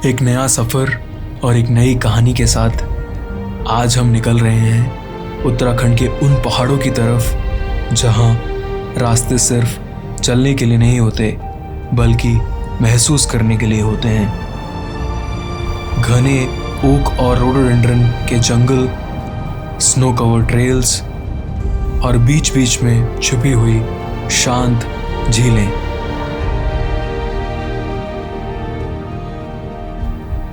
एक नया सफ़र और एक नई कहानी के साथ आज हम निकल रहे हैं उत्तराखंड के उन पहाड़ों की तरफ जहां रास्ते सिर्फ चलने के लिए नहीं होते बल्कि महसूस करने के लिए होते हैं। घने ओक और रोडोडेंड्रन के जंगल, स्नो कवर ट्रेल्स और बीच बीच में छुपी हुई शांत झीलें।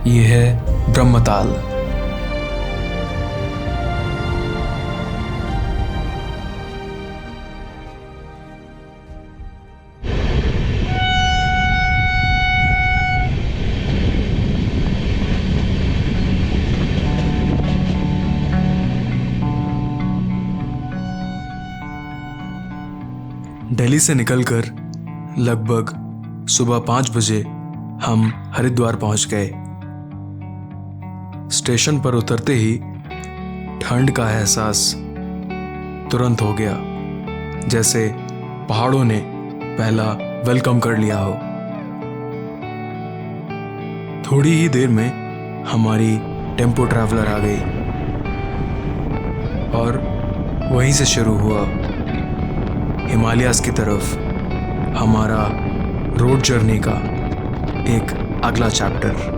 ये है ब्रह्मताल। दिल्ली से निकलकर लगभग सुबह 5 बजे हम हरिद्वार पहुंच गए। स्टेशन पर उतरते ही ठंड का एहसास तुरंत हो गया, जैसे पहाड़ों ने पहला वेलकम कर लिया हो। थोड़ी ही देर में हमारी टेम्पो ट्रैवलर आ गई और वहीं से शुरू हुआ हिमालयाज़ की तरफ हमारा रोड जर्नी का एक अगला चैप्टर।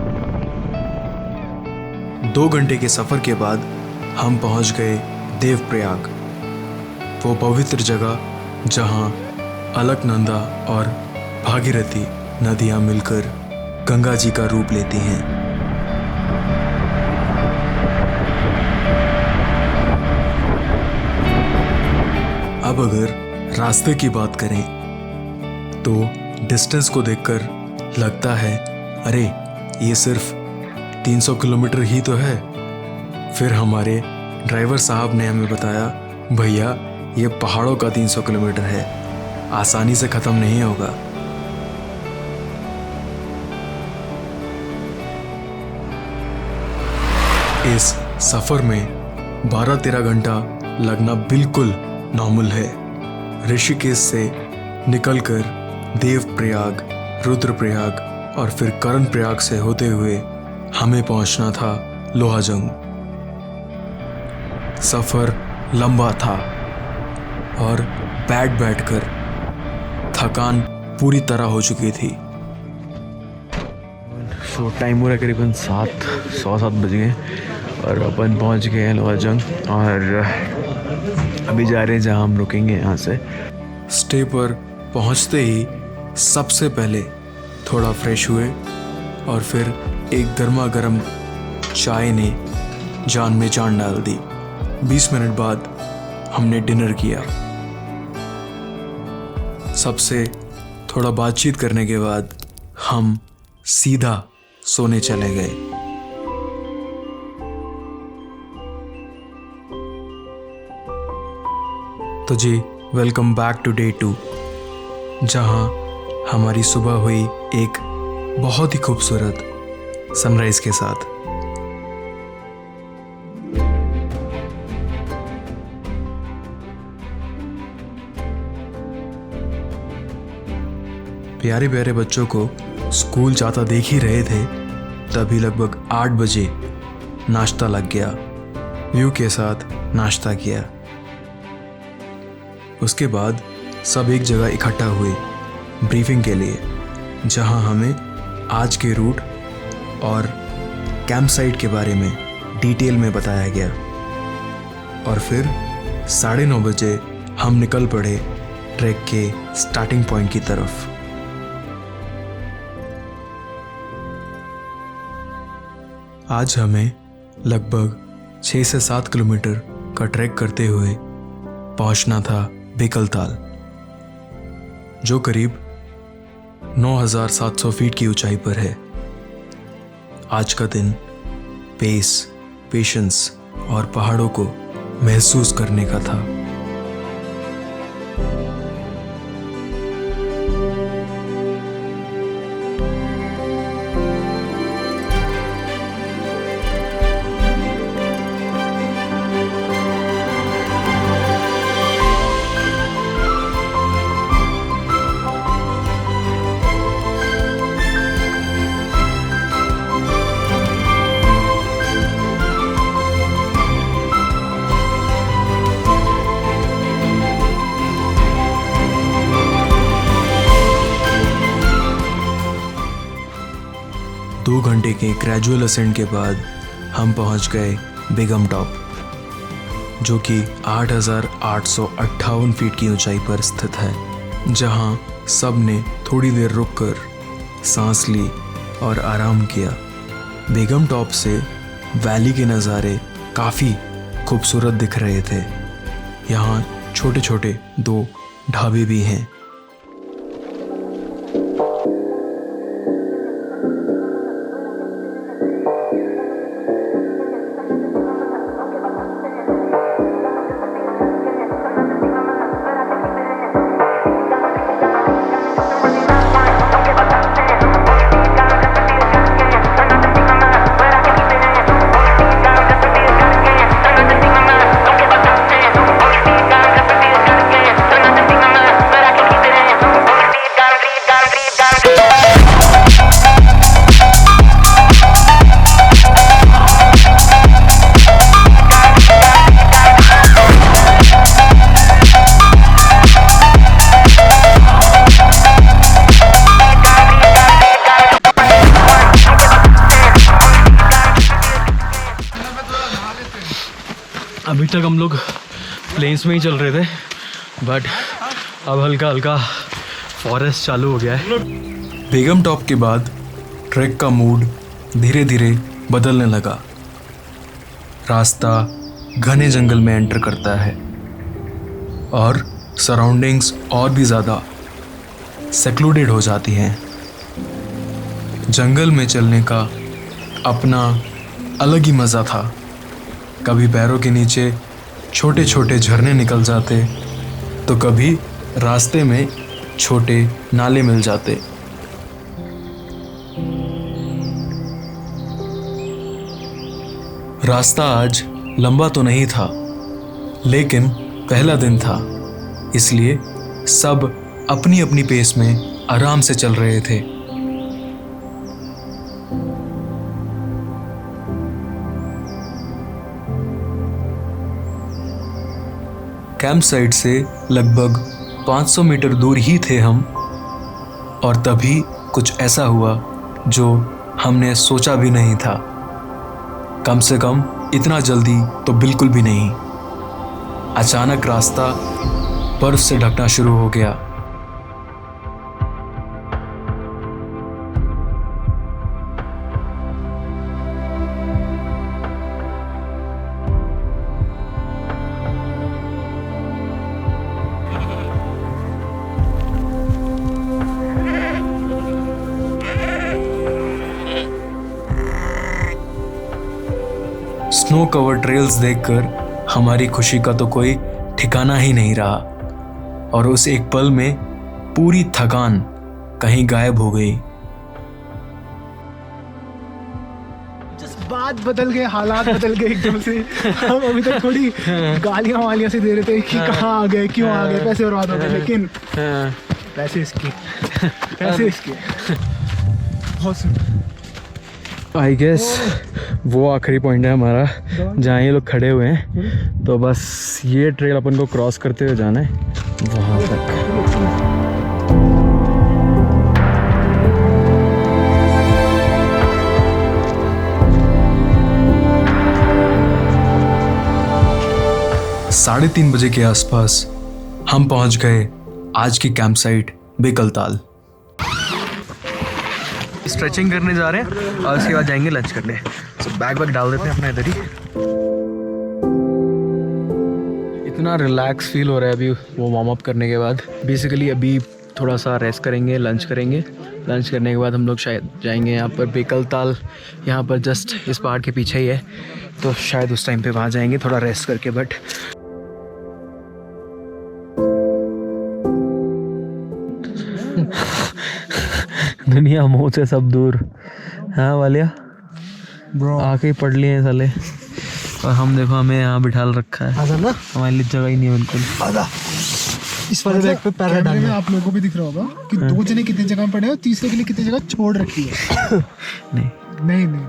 2 घंटे के सफ़र के बाद हम पहुंच गए देवप्रयाग, वो पवित्र जगह जहां अलकनंदा और भागीरथी नदियां मिलकर गंगा जी का रूप लेती हैं। अब अगर रास्ते की बात करें तो डिस्टेंस को देखकर लगता है अरे ये सिर्फ 300 किलोमीटर ही तो है। फिर हमारे ड्राइवर साहब ने हमें बताया भैया ये पहाड़ों का 300 किलोमीटर है, आसानी से ख़त्म नहीं होगा। इस सफ़र में 12-13 घंटा लगना बिल्कुल नॉर्मल है। ऋषिकेश से निकलकर देवप्रयाग, रुद्रप्रयाग और फिर कर्णप्रयाग से होते हुए हमें पहुंचना था लोहाजंग। सफ़र लंबा था और बैठकर थकान पूरी तरह हो चुकी थी। टाइम हो रहा है करीबन 7:15 बज गए और अपन पहुंच गए हैं लोहाजंग और अभी जा रहे हैं जहां हम रुकेंगे। यहाँ से स्टे पर पहुंचते ही सबसे पहले थोड़ा फ्रेश हुए और फिर एक गर्मा गर्म चाय ने जान में जान डाल दी। 20 मिनट बाद हमने डिनर किया। सबसे थोड़ा बातचीत करने के बाद हम सीधा सोने चले गए। तो जी वेलकम बैक टू डे 2, जहां हमारी सुबह हुई एक बहुत ही खूबसूरत सनराइज के साथ। प्यारे प्यारे बच्चों को स्कूल जाता देख ही रहे थे, तभी लगभग 8 बजे नाश्ता लग गया। व्यू के साथ नाश्ता किया। उसके बाद सब एक जगह इकट्ठा हुए ब्रीफिंग के लिए, जहां हमें आज के रूट और कैंप साइट के बारे में डिटेल में बताया गया। और फिर 9:30 बजे हम निकल पड़े ट्रैक के स्टार्टिंग पॉइंट की तरफ। आज हमें लगभग 6 से 7 किलोमीटर का ट्रैक करते हुए पहुंचना था बेकलताल, जो करीब 9,700 फीट की ऊंचाई पर है। आज का दिन पेशेंस और पहाड़ों को महसूस करने का था। घंटे के ग्रेजुअल असेंट के बाद हम पहुंच गए बेगम टॉप, जो कि 8,858 फीट की ऊंचाई पर स्थित है, जहां सब ने थोड़ी देर रुककर सांस ली और आराम किया। बेगम टॉप से वैली के नज़ारे काफ़ी खूबसूरत दिख रहे थे। यहाँ छोटे छोटे 2 ढाबे भी हैं। अभी तक हम लोग प्लेन्स में ही चल रहे थे, बट अब हल्का हल्का फॉरेस्ट चालू हो गया है। बेगम टॉप के बाद ट्रैक का मूड धीरे धीरे बदलने लगा। रास्ता घने जंगल में एंटर करता है और सराउंडिंग्स और भी ज़्यादा सेक्लूडेड हो जाती हैं। जंगल में चलने का अपना अलग ही मज़ा था। कभी पैरों के नीचे छोटे छोटे झरने निकल जाते, तो कभी रास्ते में छोटे नाले मिल जाते। रास्ता आज लंबा तो नहीं था, लेकिन पहला दिन था, इसलिए सब अपनी अपनी पेस में आराम से चल रहे थे। कैंप साइट से लगभग 500 मीटर दूर ही थे हम, और तभी कुछ ऐसा हुआ जो हमने सोचा भी नहीं था। कम से कम इतना जल्दी तो बिल्कुल भी नहीं। अचानक रास्ता बर्फ से ढकना शुरू हो गया। स्नो कवर ट्रेल्स देखकर हमारी खुशी का तो कोई ठिकाना ही नहीं रहा, और उस एक पल में पूरी थकान कहीं गायब हो गई। बात बदल गए, हालात बदल गए एकदम से। हम अभी तक थोड़ी गालियां वालियां से दे रहे थे कि कहाँ आ गए, क्यों आ गए, पैसे बर्बाद हो गए, लेकिन पैसे इसके बहुत। आई गेस वो आखिरी पॉइंट है हमारा जहाँ ये लोग खड़े हुए हैं, तो बस ये ट्रेल अपन को क्रॉस करते हुए जाना है वहाँ तक। साढ़े 3 बजे के आसपास हम पहुंच गए आज की कैंप साइट बेकलताल। स्ट्रेचिंग करने जा रहे हैं और उसके बाद जाएंगे लंच करने। तो बैग डाल देते हैं अपना इधर ही। इतना रिलैक्स फील हो रहा है अभी वो वार्म अप करने के बाद। बेसिकली अभी थोड़ा सा रेस्ट करेंगे, लंच करेंगे। लंच करने के बाद हम लोग शायद जाएंगे यहाँ पर बेकलताल, यहाँ पर जस्ट इस पहाड़ के पीछे ही है, तो शायद उस टाइम पे वहाँ जाएंगे थोड़ा रेस्ट करके। बट दुनिया मुँह से सब दूर। हाँ वालिया ब्रो आके ही पढ़ लिए हैं साले, और हम देखो हमें यहाँ बिठा रखा है। आजा ना, हमारे लिए जगह ही नहीं है बिल्कुल। आजा। इस वाले बैग पे पैर डालने में आप लोगों को भी दिख रहा होगा कि 2 जने कितनी जगह में पड़े हैं और तीसरे के लिए कितनी जगह छोड़ रखी है। नहीं नहीं नहीं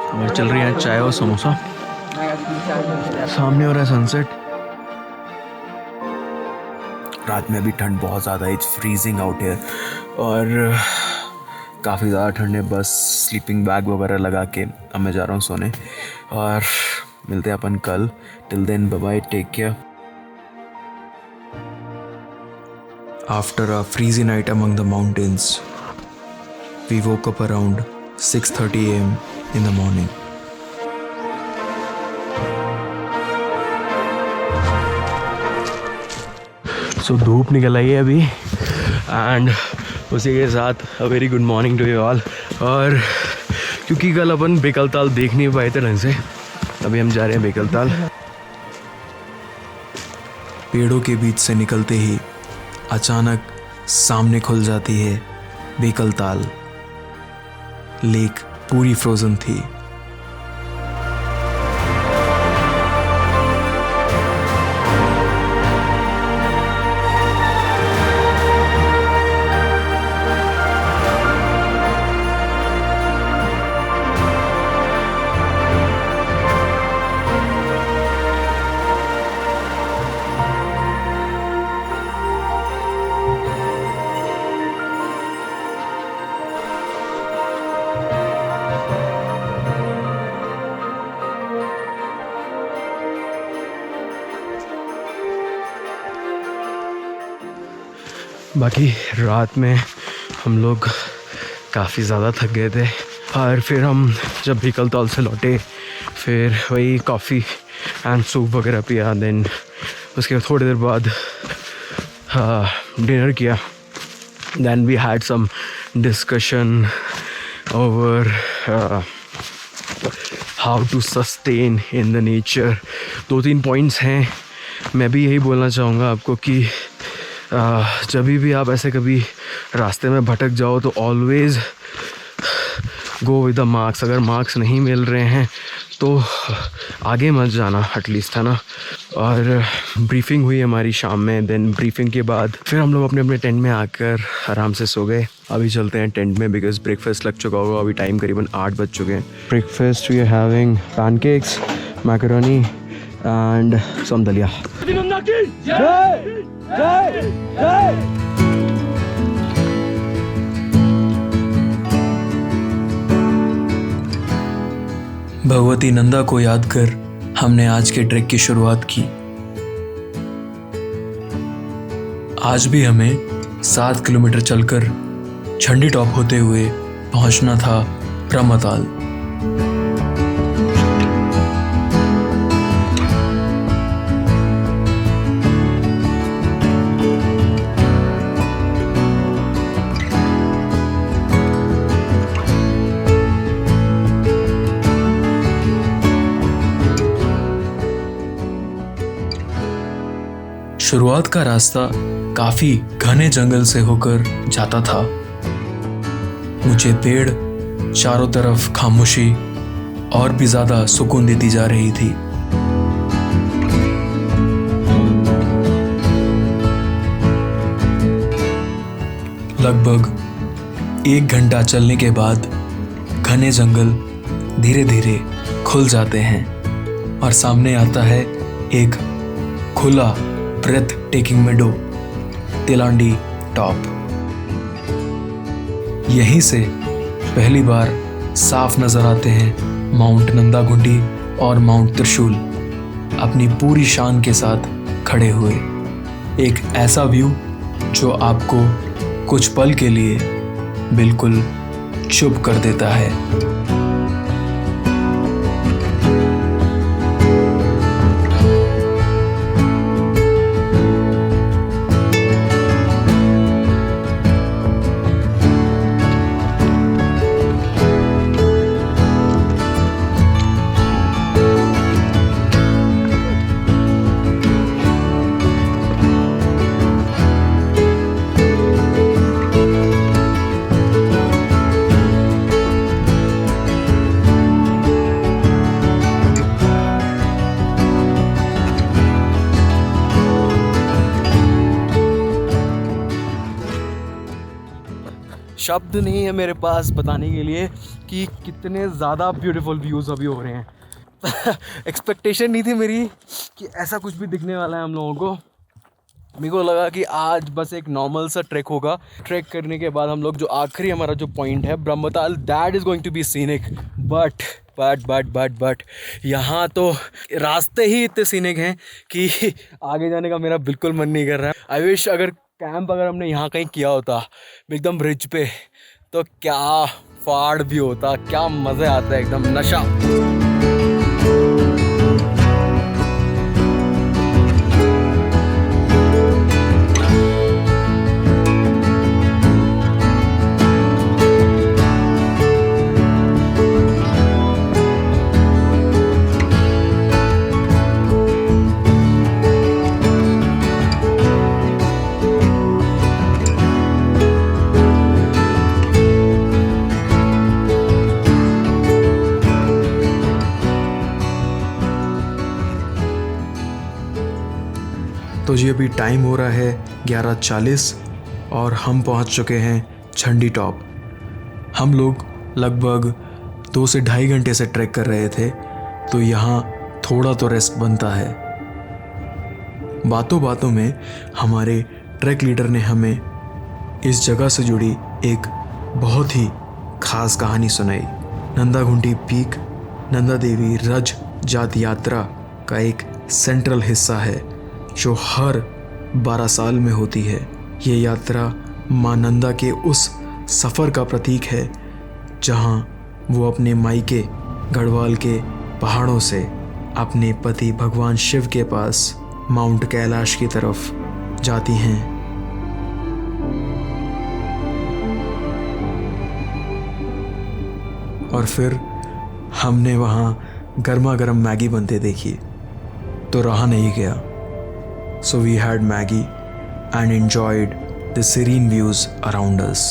हमारी चल रही है चाय और समोसा, सामने हो रहा है सनसेट। रात में अभी ठंड बहुत ज़्यादा है, इट्स फ्रीजिंग आउट है और काफ़ी ज़्यादा ठंड है। बस स्लीपिंग बैग वगैरह लगा के अब मैं जा रहा हूँ सोने और मिलते हैं अपन कल। Till then bye bye, take care. After a freezy night among the mountains, we woke up around 6:30 a.m. in the morning. So धूप निकल आई है अभी एंड उसी के साथ a very good morning to you all. और क्योंकि कल अपन बेकल ताल देख नहीं पाए थे ढंग से, अभी हम जा रहे हैं बेकल ताल। पेड़ों के बीच से निकलते ही अचानक सामने खुल जाती है बेकल ताल। लेक पूरी फ्रोजन थी। बाकी रात में हम लोग काफ़ी ज़्यादा थक गए थे और फिर हम जब बेकल ताल से लौटे फिर वही कॉफ़ी एंड सूप वगैरह पिया। देन उसके बाद थोड़ी देर बाद डिनर किया। Then we had some discussion over how to sustain in the nature. 2-3 points हैं। मैं भी यही बोलना चाहूँगा आपको कि जब भी आप ऐसे कभी रास्ते में भटक जाओ तो always go with the marks. अगर मार्क्स नहीं मिल रहे हैं तो आगे मत जाना एटलीस्ट, है ना। और ब्रीफिंग हुई हमारी शाम में। देन ब्रीफिंग के बाद फिर हम लोग अपने अपने टेंट में आकर आराम से सो गए। अभी चलते हैं टेंट में बिकॉज ब्रेकफास्ट लग चुका होगा। अभी टाइम करीबन 8 बज चुके हैं। Breakfast we are having pancakes, macaroni and some daliya. Bhagwati Nanda को याद कर हमने आज के ट्रैक की शुरुआत की। आज भी हमें 7 किलोमीटर चलकर छंडी टॉप होते हुए पहुंचना था ब्रह्मताल। शुरुआत का रास्ता काफी घने जंगल से होकर जाता था। ऊंचे पेड़, चारों तरफ खामोशी और भी ज्यादा सुकून देती जा रही थी। लगभग 1 घंटा चलने के बाद घने जंगल धीरे धीरे खुल जाते हैं और सामने आता है एक खुला ब्रेथ टेकिंग मेडो, तिलांडी टॉप। यहीं से पहली बार साफ नजर आते हैं माउंट नंदागुंडी और माउंट त्रिशूल अपनी पूरी शान के साथ खड़े हुए। एक ऐसा व्यू जो आपको कुछ पल के लिए बिल्कुल चुप कर देता है। शब्द नहीं है मेरे पास बताने के लिए कि कितने ज़्यादा ब्यूटीफुल व्यूज़ अभी हो रहे हैं। एक्सपेक्टेशन नहीं थी मेरी कि ऐसा कुछ भी दिखने वाला है हम लोगों को। मेरे को लगा कि आज बस एक नॉर्मल सा ट्रैक होगा। ट्रैक करने के बाद हम लोग जो आखिरी हमारा जो पॉइंट है Brahmatal, that is going to be scenic. But यहाँ तो रास्ते ही इतने सीनिक हैं कि आगे जाने का मेरा बिल्कुल मन नहीं कर रहा है। आई विश अगर कैंप अगर हमने यहाँ कहीं किया होता एकदम रिज पे, तो क्या फाड़ भी होता, क्या मज़े आता है, एकदम नशा। तो जी अभी टाइम हो रहा है 11:40 और हम पहुंच चुके हैं झंडी टॉप। हम लोग लगभग 2 से ढाई घंटे से ट्रैक कर रहे थे, तो यहाँ थोड़ा तो रेस्ट बनता है। बातों बातों में हमारे ट्रैक लीडर ने हमें इस जगह से जुड़ी एक बहुत ही खास कहानी सुनाई। नंदा घुंटी पीक नंदा देवी रज जात यात्रा का एक सेंट्रल हिस्सा है जो हर 12 साल में होती है। ये यात्रा माँ नंदा के उस सफ़र का प्रतीक है जहाँ वो अपने मायके गढ़वाल के पहाड़ों से अपने पति भगवान शिव के पास माउंट कैलाश की तरफ जाती हैं। और फिर हमने वहाँ गर्मा गर्म मैगी बनते देखी तो रहा नहीं गया। So we had Maggie and enjoyed the serene views around us.